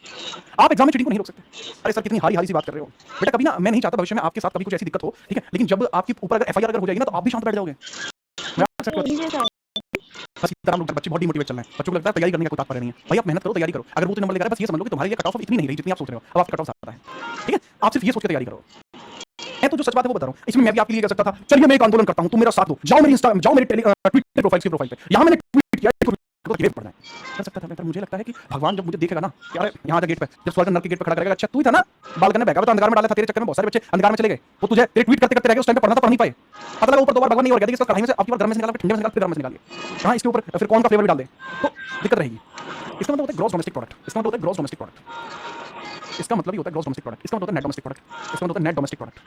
आप एग्जाम में चीटिंग को नहीं रोक सकते। अरे सर कितनी हारी सी बात कर रहे हो बेटा। कभी ना, मैं नहीं चाहता भविष्य में आपके साथ कभी कुछ ऐसी दिक्कत हो, ठीक है। लेकिन जब आपके ऊपर अगर एफआईआर अगर हो जाएगी ना, तो आप भी शांत बैठ जाओगे। बस इतना लोग बच्चे बहुत डिमोटिवेट चल रहे हैं, बच्चों को लगता है तैयारी करने का कोई तात्पर्य नहीं है। भाई आप मेहनत करो, तैयारी करो। अगर वो तो नंबर लेकर बस ये समझ लो कि तुम्हारी ये कट ऑफ इतनी नहीं रही जितनी आप सोच रहे हो, अब आपका कट ऑफ आता है, ठीक है। आप सिर्फ ये सोच के तैयारी करो। मैं तो जो सच बात है वो बता रहा हूँ। इसमें मैं भी आपके लिए कर सकता था, चलिए मैं एक आंदोलन करता हूँ, तुम मेरा साथ दो, जाओ मेरी इंस्टा, जाओ मेरे ट्विटर प्रोफाइल पे, यहाँ मैंने ट्वीट किया पढ़ना है, कर सकता था। मुझे लगता है कि भगवान जब मुझे देखेगा ना, यार यहाँ गेट पे, जब स्वर्ग नरक के गेट पे खड़ा करेगा, अच्छा तू ही था ना बाल करने बैठा, तो अंधकार में डाला था, तेरे चक्कर में बहुत सारे बच्चे अंधकार में चले गए, वो तुझे तेरे ट्वीट करते करते रह गए, उस टाइम पे पढ़ना था, पढ़ नहीं पाए। पता लगा ऊपर दो बार भगवान नहीं हो गया, इसका कढ़ाई में से आपकी बार गर्म में से निकाला, फिर ठंडे में से निकाला, फिर गर्म में से निकालिए, हाँ इसके ऊपर फिर कौन का फ्लेवर भी डाल दे, तो दिक्कत रहेगी। इसका मतलब होता है ग्रॉस डोमेस्टिक प्रोडक्ट, इसका मतलब होता है ग्रॉस डोमेस्टिक प्रोडक्ट, इसका मतलब ही होता है ग्रॉस डोमेस्टिक प्रोडक्ट, इसका मतलब होता है नेट डोमेस्टिक प्रोडक्ट, इसका मतलब होता है नेट डोमेस्टिक प्रोडक्ट।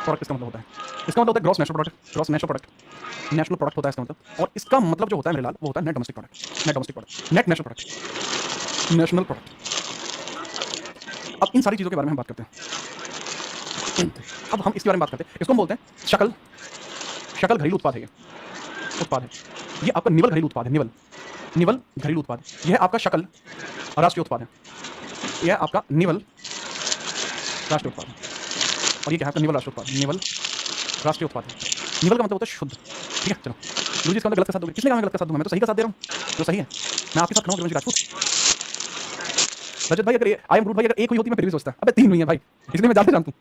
इसका मतलब होता है, इसका मतलब होता है gross national product, gross national product, national product होता है इसका मतलब। और इसका मतलब जो होता है मेरे लाल, वो होता है net domestic product, net domestic product, net national product, national product. अब इन सारी चीजों के बारे में हम बात करते हैं। अब हम इसके बारे में बात करते हैं, इसको हम बोलते हैं शकल। शकल घरेलू उत्पाद है, ये उत्पाद है, ये आपका निवल घरेलू उत्पाद है, निवल घरेलू उत्पाद। यह है आपका शकल राष्ट्रीय उत्पाद है, यह है आपका निवल राष्ट्रीय उत्पाद है, और ये क्या है आपका निवल राष्ट्रीय उत्पाद, निवल राष्ट्रीय उत्पाद है। निवल का मतलब होता है शुद्ध, ठीक है। चलो गुरु जी इसका मतलब गलत का साथ दोगे, किसने कहा मैं गलत का साथ दूंगा? मैं तो सही का साथ दे रहा हूँ, जो सही है। मैं आपके साथ खड़ा हूँ गुरु जी राजपूत। रजत भाई अगर आई एम रूट भाई अगर एक हुई होती मैं फिर भी सोचता, अबे 3 हुई है भाई, इसलिए मैं ज्यादा जानता हूँ।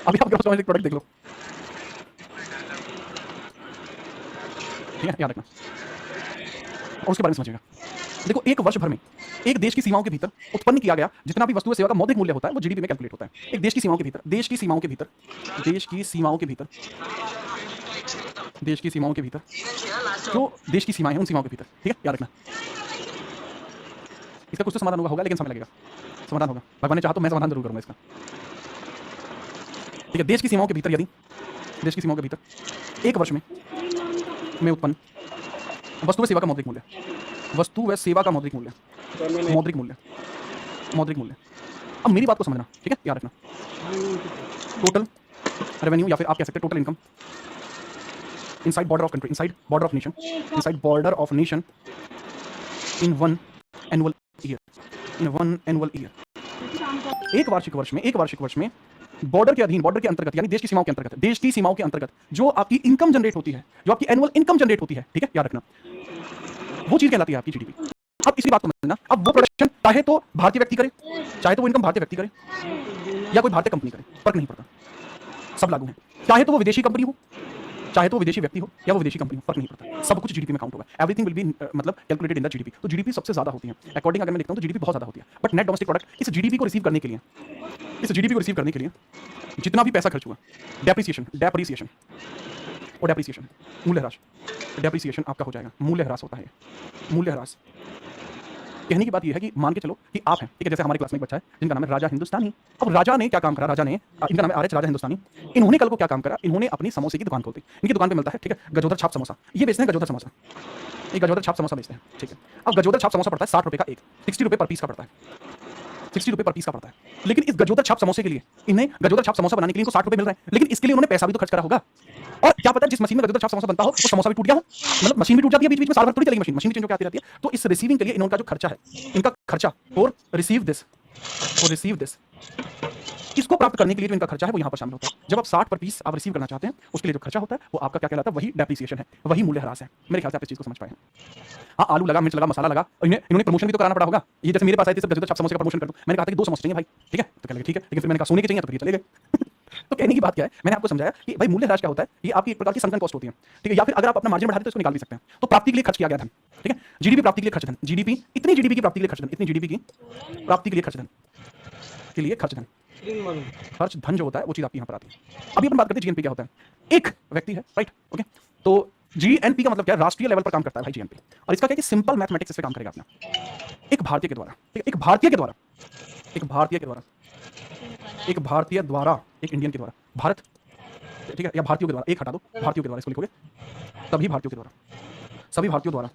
अभी आप ग्रॉस डोमेस्टिक प्रोडक्ट देख लो, ठीक है, याद रखना और उसके बारे में समझिएगा। देखो एक वर्ष भर में एक देश की सीमाओं के भीतर उत्पन्न किया गया जितना भी वस्तु सेवा का मौद्रिक मूल्य होता है वो जीडीपी में कैलकुलेट होता है। एक देश की सीमाओं के भीतर, देश की सीमाओं के भीतर, देश की सीमाओं के भीतर, देश की सीमाओं के भीतर, जो देश की सीमाएं हैं उन सीमाओं के भीतर, ठीक है, याद रखना। इसका कुछ तो समाधान होगा, लेकिन समय लगेगा, समाधान होगा। भगवान ने चाहा तो मैं समाधान जरूर करूंगा इसका, ठीक है। देश की सीमाओं के भीतर, यदि देश की सीमाओं के भीतर एक वर्ष में उत्पन्न वस्तु व सेवा का मौद्रिक मूल्य, वस्तु व सेवा का मौद्रिक मूल्य, मौद्रिक मूल्य, मौद्रिक मूल्य। अब मेरी बात को समझना, ठीक है, याद रखना। टोटल रेवेन्यू या फिर आप कह सकते हैं total income inside border of country, inside border of nation, inside border of nation in one annual year, in one annual year. एक वार्षिक वर्ष में बॉर्डर के अधीन, बॉर्डर के अंतर्गत, यानी देश की सीमाओं के अंतर्गत, देश की सीमाओं के अंतर्गत जो आपकी इनकम जनरेट होती है, जो आपकी एनुअल इनकम जनरेट होती है, ठीक है, याद रखना। वो चीज कहलाती है आपकी जीडीपी। अब इसी बात को समझना, अब वो प्रोडक्शन चाहे तो भारतीय व्यक्ति करे, चाहे तो वो इनकम भारतीय व्यक्ति करे या कोई भारतीय कंपनी करे, फर्क नहीं पड़ता, सब लागू है। चाहे तो वो विदेशी कंपनी हो, चाहे तो वो विदेशी व्यक्ति हो या वो विदेशी कंपनी हो, फर्क नहीं पड़ता, सब कुछ जीडीपी में काउंट होगा। एवरीथिंग विल बी मतलब कैलकुलेटेड इन द जीडीपी। तो जीडीपी सबसे ज्यादा होती है अकॉर्डिंग, अगर मैं लिखता हूं तो जीडीपी बहुत ज्यादा होती है। बट नेट डोमेस्टिक प्रोडक्ट, इस जीडीपी को रिसीव करने के लिए, इस जीडीपी को रिसीव करने के लिए जितना भी पैसा खर्च हुआ, डेप्रिसिएशन डेप्रिसिएशन और डेप्रिसिएशन मूल्यह्रास, डेप्रिसिएशन आपका हो जाएगा, मूल्यह्रास होता है। मूल्यह्रास कहने की बात यह है कि मान के चलो कि आप हैं, ठीक है, जैसे हमारे क्लास में एक बच्चा है जिनका नाम है राजा हिंदुस्तानी। अब राजा ने क्या काम करा, राजा ने, इनका नाम है आरएच राजा हिंदुस्तानी। इन्होंने कल को क्या काम करा, इन्होंने अपनी समोसे की दुकान खोल दी। इनकी दुकान पे मिलता है, ठीक है, गजोदर छाप समोसा, ये बेचते हैं गजोदर समोसा, ये गजोदर छाप समोसा बेचते हैं, ठीक है। अब गजोदर छाप समोसा पड़ता है 60 रुपये का एक, 60 रुपये पर पीस का पड़ता है, 60 रुपये पर पीस का पड़ता है। लेकिन इस गजोदर छाप समोसे के लिए, इन्हें गजोदर छाप समोसा बनाने के लिए इनको 60 रुपये मिल रहे हैं, लेकिन इसके लिए उन्होंने पैसा भी तो खर्च करा होगा। और क्या पता जिस मशीन में गजोदर छाप समोसा बनता हो वो समोसा भी टूट गया हो, मतलब मशीन भी टूट जाती है बीच बीच में, साल भर थोड़ी चलेगी मशीन, मशीन चेंज होकर आती रहती है। तो इस रिसीविंग के लिए इनका जो खर्चा है, इनका खर्चा और रिसीव दिस, और रिसीव दिस, इसको प्राप्त करने के लिए जो इनका खर्चा है वो यहाँ पर शामिल होता है। जब आप 60 पर पीस आप रिसीव करना चाहते हैं, उसके लिए जो खर्चा होता है वो आपका क्या कहलाता है, वही डेप्रिसिएशन है, वही मूल्यह्रास है। मेरे ख्याल से आप इस चीज को समझ पाए हैं। हाँ, आलू लगा, मिर्च लगा, मसाला लगा, इन्होंने प्रमोशन भी तो कराना पड़ा होगा। ये जैसे मेरे पास आए थे, सब गजोदर छाप समोसे का प्रमोशन कर दो, मैंने कहा था कि 2 समोसे चाहिए भाई, ठीक है, तो कहने लगे ठीक है, लेकिन फिर मैंने कहा सोने के चाहिए, तो फिर चले गए। तो कहने की बात क्या है, मैंने आपको समझाया कि भाई मूल्यह्रास क्या होता है, ये आपकी एक प्रकार की संकन कॉस्ट होती है, ठीक है, या फिर अगर आप अपना मार्जिन बढ़ाते तो इसको निकाल भी सकते हैं। तो प्राप्ति के लिए खर्च किया गया धन, ठीक है, जीडीपी प्राप्ति के लिए खर्च धन, जीडीपी इतनी जीडीपी की प्राप्ति के लिए खर्च धन, इतनी जीडीपी की प्राप्ति के लिए खर्च धन, के लिए खर्च धन, खर्च धन जो होता है वो चीज आपकी यहाँ पर आती है। अभी अपन बात करते हैं जीएनपी क्या होता है। एक व्यक्ति है, राइट, ओके, तो जीएनपी का मतलब क्या है, राष्ट्रीय लेवल पर काम करता है भाई जीएनपी। और इसका क्या है कि सिंपल मैथमेटिक्स से काम करेगा अपना, एक भारतीय के द्वारा, ठीक है, एक भारतीय के द्वारा, एक भारतीय के द्वारा, एक भारतीय द्वारा, एक इंडियन के द्वारा, भारत, ठीक है, या भारतीयों के द्वारा, एक हटा दो, भारतीयों के द्वारा इसको लिखोगे, सभी भारतीयों के द्वारा, सभी भारतीयों द्वारा,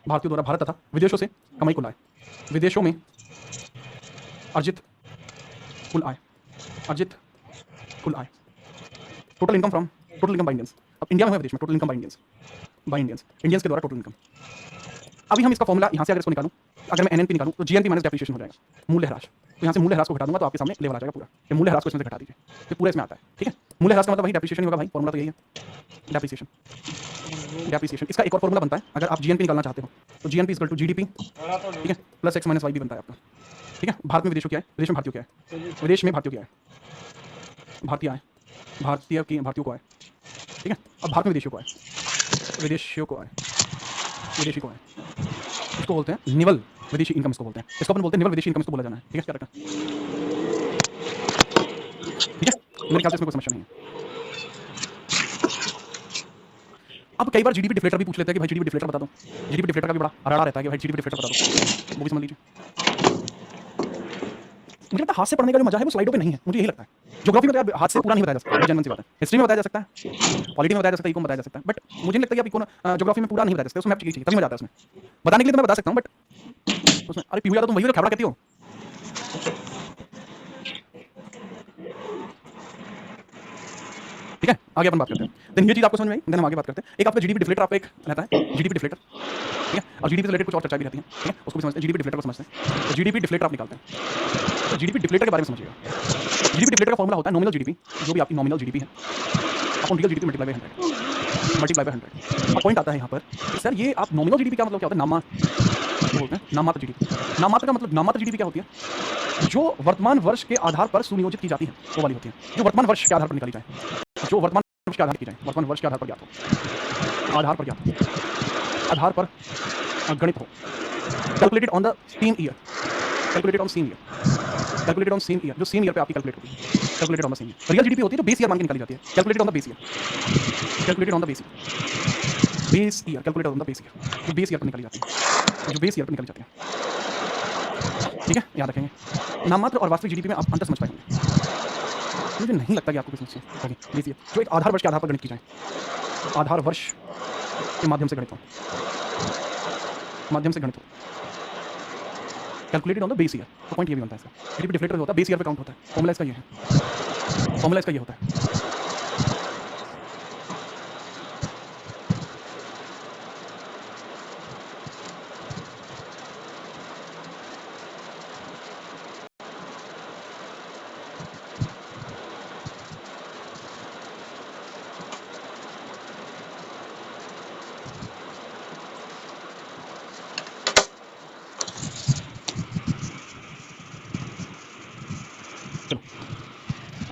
भारतीयों द्वारा भारत तथा विदेशों से कमाई कुल आय, विदेशों में अर्जित कुल आय, अर्जित कुल आय, total income from, total income by Indians. अब इंडिया में है विदेश में, total income by Indians, by Indians, Indians के द्वारा टोटल इनकम। अभी हम इसका फॉर्मूला यहाँ से अगर इसको निकालूं, अगर मैं एनएनपी निकालूं तो जीएनपी माइनस डेप्रिसिएशन हो जाएगा, मूल्यह्रास। तो यहाँ से मूल्यह्रास को घटा दूंगा तो आपके सामने लेवल आ जाएगा पूरा, ये मूल्यह्रास को इसमें से घटा दीजिए, तो पूरा इसमें आता है, ठीक है। मूल्यह्रास का मतलब वही डेप्रिसिएशन होगा भाई, फॉर्मूला तो यही है, डेप्रिसिएशन, डेप्रिसिएशन। इसका एक और फॉर्मूला बनता है, अगर आप जीएनपी निकालना चाहते हो तो जीएनपी इक्वल टू जीडीपी, ठीक है, प्लस एक्स माइनस वाई भी बनता है आपका, ठीक है। भारत में विदेशों क्या है, विदेश में भारतीयों क्या है, विदेश में भारतीयों क्या है, भारतीय आय, भारतीय की भारतीयों को आए, ठीक है। अब भारत में विदेशियों को आए, विदेशियों को आए, विदेशी को आए, इसको बोलते हैं निवल विदेशी इनकम, इसको बोलते हैं, इसको अपन बोलते हैं निवल विदेशी इनकम, इसको बोला जाना है, ठीक है, क्या रखना, ठीक है। मेरे ख्याल से इसमें कोई समस्या नहीं है। अब कई बार जीडीपी डिफ्लेटर भी पूछ लेते हैं कि भाई जीडीपी डिफ्लेटर बता दो, जीडीपी डिफ्लेटर का भी बड़ा अराड़ा रहता है कि भाई जीडीपी डिफ्लेटर बता दो, वो भी समझ लीजिए। मुझे लगता है हाथ से पढ़ने का जो मजा है वो स्लाइडों पे नहीं है, मुझे यही लगता है। ज्योग्राफी में तो यार हाथ से पूरा नहीं बताया जा सकता, जनरल सी बात है। हिस्ट्री में बताया जा सकता है, पॉलिटी में बताया जा सकता है, इको में बताया जा सकता है, बट मुझे नहीं लगता कि आप इको ज्योग्राफी में पूरा नहीं बताया जा सकता, उसमें चाहिए, तभी मजा आता है उसमें बताने के लिए। तो मैं बता सकता हूँ बट उसमें अरे पीहू यादव तुम वही हो खबरा कहती हो, ठीक है। आगे अपन बात करते हैं, देन ये चीज आपको समझ में आई, देन हम आगे बात करते हैं। एक आपका जीडीपी डिफ्लेटर, आपका एक रहता है जीडीपी डिफ्लेटर, ठीक है, और जीडीपी से रिलेटेड कुछ और चर्चा भी रहती है, ठीक है, उसको भी समझते हैं, जीडीपी डिफ्लेटर को समझते हैं। तो जीडीपी डिफ्लेटर आप निकालते हैं, तो जीडीपी डिफ्लेटर के बारे में समझिएगा। जीडीपी डिफ्लेटर का फॉर्मूला होता है नॉमिनल जीडीपी, जो भी आपकी नॉमिनल जीडीपी है upon real GDP multiply by 100, multiply by 100। अब पॉइंट आता है यहाँ पर, सर ये आप नॉमिनल जीडीपी का मतलब क्या होता है, नाममात्र बोलते हैं, नाममात्र जीडीपी। नाममात्र का मतलब, नाममात्र जीडीपी क्या होती है, जो वर्तमान वर्ष के आधार पर सुनियोजित की जाती है, वो वाली होती है, जो वर्तमान वर्ष के आधार पर निकाली जाए, जो वर्तमान वर्ष के आधार की जाए, वर्तमान वर्ष के आधार पर ज्ञात हो, आधार पर ज्ञात हो, आधार पर गणित हो, calculated on the same year, calculated on same year, calculated on same year, जो सेम ईयर पे आपकी कैलकुलेट होती है, calculated on the same year. Real GDP होती है जो बेस ईयर मान के निकाली जाती है, calculated on the base year, calculated on the base year, base year, calculated on the base year, जो बेस ईयर पर निकाली जाती है, जो बेस ईयर पर निकाली जाती है, ठीक है, याद रखेंगे। नाममात्र और वास्तविक जीडीपी में आप अंतर समझ पाएंगे। मुझे नहीं लगता कि आपको कुछ समस्या होगी, बेस ईयर जो एक आधार वर्ष के आधार पर गणित की जाए, आधार वर्ष के माध्यम से गणित हो, माध्यम से गणित हो, calculated on the base year. तो पॉइंट ये भी बनता है इसका, जीडीपी डिफ्लेटर होता है बेस ईयर पे काउंट होता है, फॉर्मूला इसका ये है, फॉर्मूला इसका ये होता है।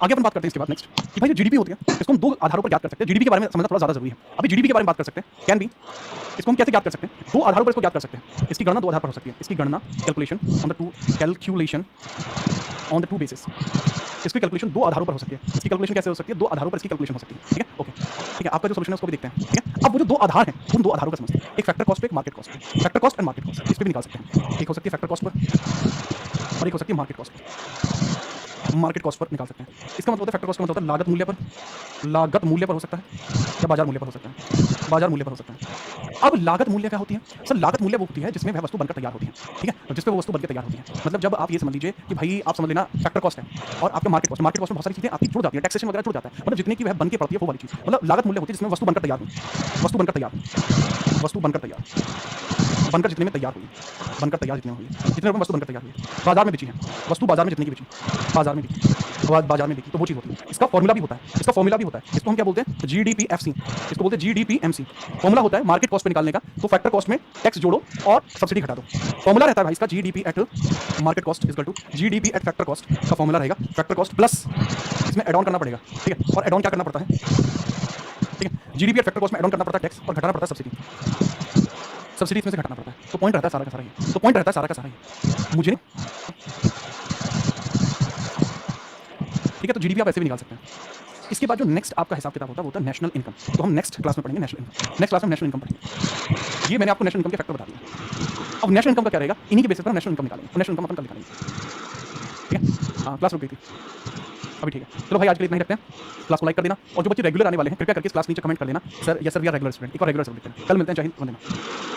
आगे अपन बात करते हैं इसके बाद नेक्स्ट कि भाई जो जीडीपी होती है इसको हम दो आधारों पर ज्ञात कर सकते हैं। जीडीपी के बारे में समझना थोड़ा ज़्यादा जरूरी है। अभी जीडीपी के बारे में बात कर सकते हैं, कैन बी इसको हम कैसे ज्ञात कर सकते हैं? दो आधारों पर इसको ज्ञात कर सकते हैं। इसकी गणना दो आधार पर हो सकती है। इसकी गणना calculation on the two basis. इसकी कैलकुलेशन दो आधारों पर हो सकती है। इसकी कैलकुलेशन कैसे हो सकती है? दो आधारों पर इसकी कैलकुलेशन हो सकती है। ठीक है, ओके, ठीक है। आपका जो सोल्यूशन है उसको भी देखते हैं। ठीक है, अब वो जो दो आधार हैं उन दो आधारों का समझते हैं। एक फैक्टर कॉस्ट पे, एक मार्केट कॉस्ट पे। Factor cost and market cost इस पे भी निकाल सकते हैं। एक हो सकती है फैक्टर कॉस्ट पर और एक हो सकती है market cost per. Market cost per निकाल सकते हैं। इसका मतलब होता है फैक्टर कॉस्ट का मतलब होता है लागत मूल्य पर। लागत मूल्य पर हो सकता है या बाजार मूल्य पर हो सकता है। बाजार मूल्य पर हो सकता है। अब लागत मूल्य क्या होती है? सर लागत मूल्य वो होती है जिसमें वह वस्तु बनकर तैयार होती है। ठीक है, जिसपे वो वस्तु बनकर तैयार होती है। मतलब जब आप ये समझ लीजिए कि भाई आप समझ लेना फैक्टर कॉस्ट है और आपका मार्केट कॉस्ट में बहुत सारी चीजें आपकी जुड़ जाती है, टैक्सेशन वगैरह जुड़ जाता है। मतलब जितने की वह बन के पड़ती है वो वाली चीज मतलब लागत मूल्य होती है जिसमें वस्तु बनकर तैयार हुई। वस्तु बनकर तैयार, वस्तु बनकर तैयार, बनकर जितने में तैयार हुई, बनकर तैयार जितने में हुई, जितने में वस्तु बनकर तैयार हुई, बाजार में बिची है वस्तु, बाजार में जितने की बिची, बाजार में बिकी, बाजार में बिकी, तो वो चीज होती है। इसका फॉर्मूला भी होता है, इसका फॉर्मूला भी होता है। इसको हम क्या बोलते हैं? जीडीपीएफसी। इसको बोलते हैं जीडीपीएमसी। फॉर्मूला होता है मार्केट कॉस्ट पे निकालने का, तो फैक्टर कॉस्ट में टैक्स जोड़ो और सब्सिडी घटा दो। फॉर्मूला रहता है भाई इसका GDP at market cost equal to GDP at factor cost का फॉर्मूला रहेगा फैक्टर कॉस्ट प्लस इसमें एड ऑन करना पड़ेगा। ठीक है, और एड ऑन क्या करना पड़ता है? ठीक है, जीडीपी एट फैक्टर कॉस्ट में एड ऑन करना पड़ता है टैक्स और घटाना पड़ता है सब्सिडी। सब्सिडी इसमें से घटाना पड़ता है। तो पॉइंट रहता है सारा का सारा ही। तो पॉइंट रहता है सारा का सारा ही मुझे। ठीक है, तो जीडीपी आप ऐसे भी निकाल सकते हैं। इसके बाद जो नेक्स्ट आपका हिसाब किताब होता है वो होता है नेशनल इनकम। तो हम नेक्स्ट क्लास में पढ़ेंगे नेशनल इनकम। नेक्स्ट क्लास में नेशनल इनकम पढ़ेंगे। ये मैंने आपको नेशनल इनकम के फैक्टर बता दिया। अब नेशनल इनकम का क्या रहेगा? इन्हीं के बेसिस पर हम नेशनल इनकम निकालेंगे। नेशनल इनकम अपन कल निकालेंगे। ठीक है, हाँ क्लास रुक गई थी अभी। ठीक है, चलो भाई आज के लिए इतना ही रखते हैं। क्लास को लाइक कर देना और जो बच्चे रेगुलर आने वाले हैं कृपया करके इस क्लास नीचे कमेंट कर देना सर या sir we are regular student. एक और रेगुलर स्टूडेंट कल मिलते हैं। जय हिंद, वंदे मातरम।